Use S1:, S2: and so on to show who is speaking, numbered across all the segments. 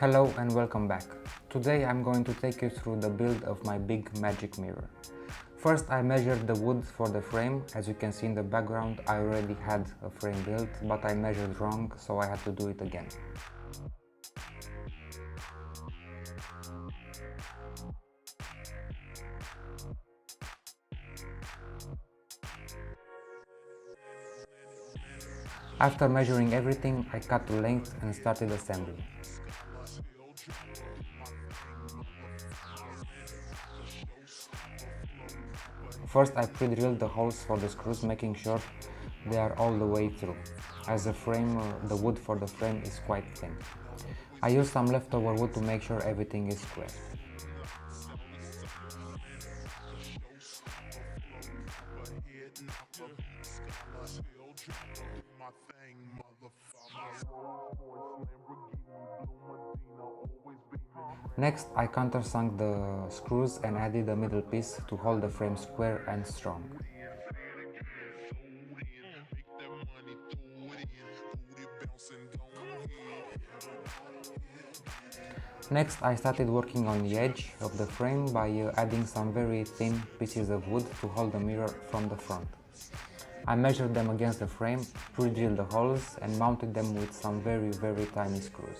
S1: Hello and welcome back. Today I'm going to take you through the build of my big magic mirror. First I measured the wood for the frame. As you can see in the background, I already had a frame built, but I measured wrong, so I had to do it again. After measuring everything, I cut to length and started assembly. First I pre-drilled the holes for the screws, making sure they are all the way through, as the wood for the frame is quite thin. I used some leftover wood to make sure everything is square. Next, I countersunk the screws and added a middle piece to hold the frame square and strong. Next, I started working on the edge of the frame by adding some very thin pieces of wood to hold the mirror from the front. I measured them against the frame, pre-drilled the holes and mounted them with some very tiny screws.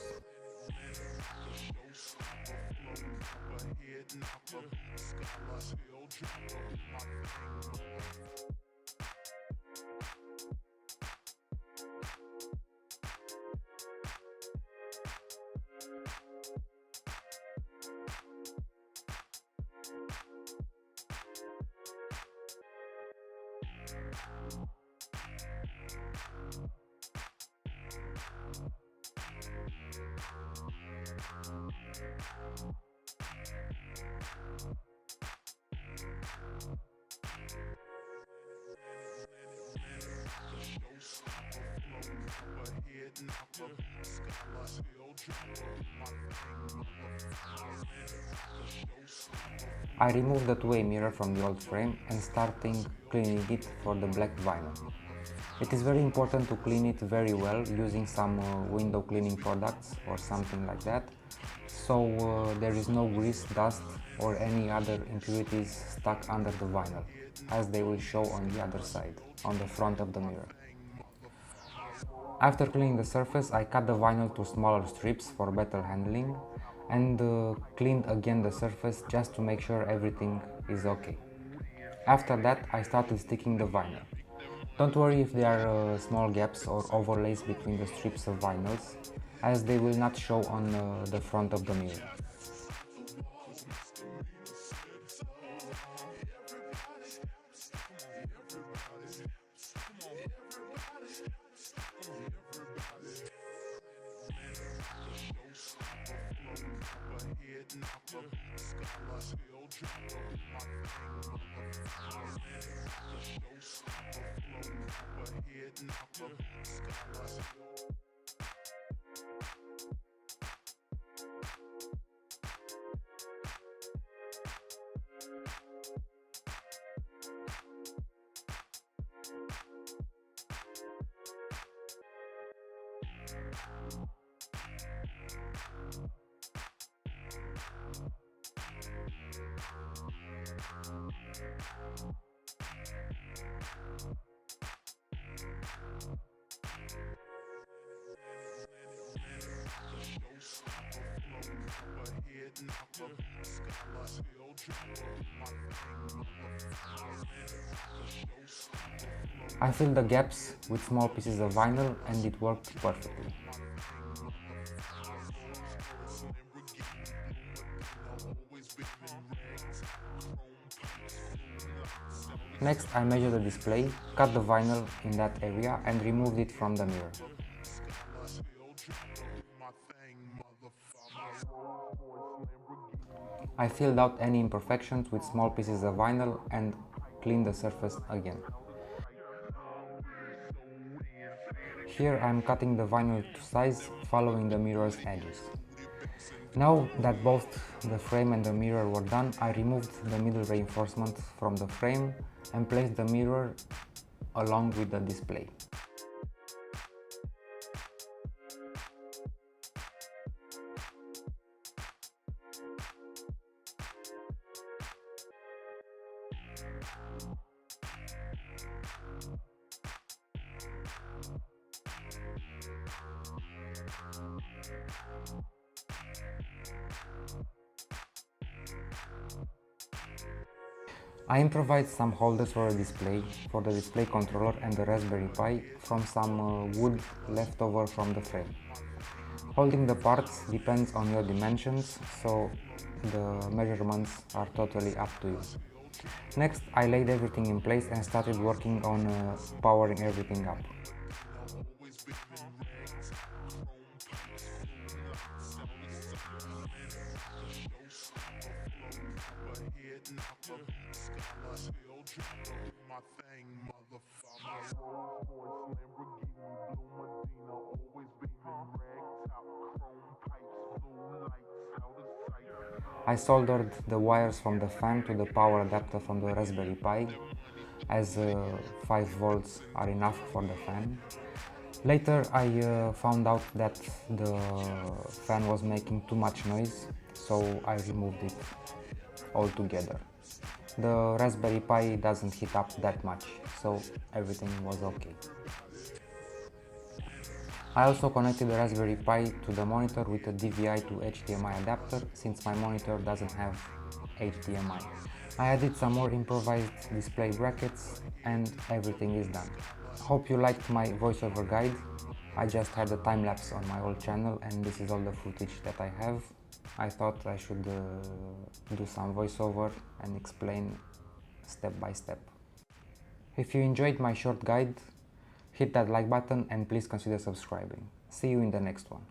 S1: I removed the two-way mirror from the old frame and starting cleaning it for the black vinyl. It is very important to clean it very well using some window cleaning products or something like that, so there is no grease, dust or any other impurities stuck under the vinyl, as they will show on the other side, on the front of the mirror. After cleaning the surface, I cut the vinyl to smaller strips for better handling and cleaned again the surface just to make sure everything is okay. After that, I started sticking the vinyl. Don't worry if there are small gaps or overlays between the strips of vinyls, as they will not show on the front of the mirror. I filled the gaps with small pieces of vinyl and it worked perfectly. Next, I measured the display, cut the vinyl in that area and removed it from the mirror. I filled out any imperfections with small pieces of vinyl and cleaned the surface again. Here I am cutting the vinyl to size, following the mirror's edges. Now that both the frame and the mirror were done, I removed the middle reinforcement from the frame and placed the mirror along with the display. I improvised some holders for the display controller and the Raspberry Pi from some wood left over from the frame. Holding the parts depends on your dimensions, so the measurements are totally up to you. Next, I laid everything in place and started working on powering everything up. I soldered the wires from the fan to the power adapter from the Raspberry Pi, as 5 volts are enough for the fan. Later I found out that the fan was making too much noise, so I removed it altogether. The Raspberry Pi doesn't heat up that much, so everything was okay. I also connected the Raspberry Pi to the monitor with a DVI to HDMI adapter, since my monitor doesn't have HDMI. I added some more improvised display brackets and everything is done. Hope you liked my voiceover guide. I just had a time lapse on my old channel and this is all the footage that I have. I thought I should do some voiceover and explain step by step. If you enjoyed my short guide, hit that like button and please consider subscribing. See you in the next one.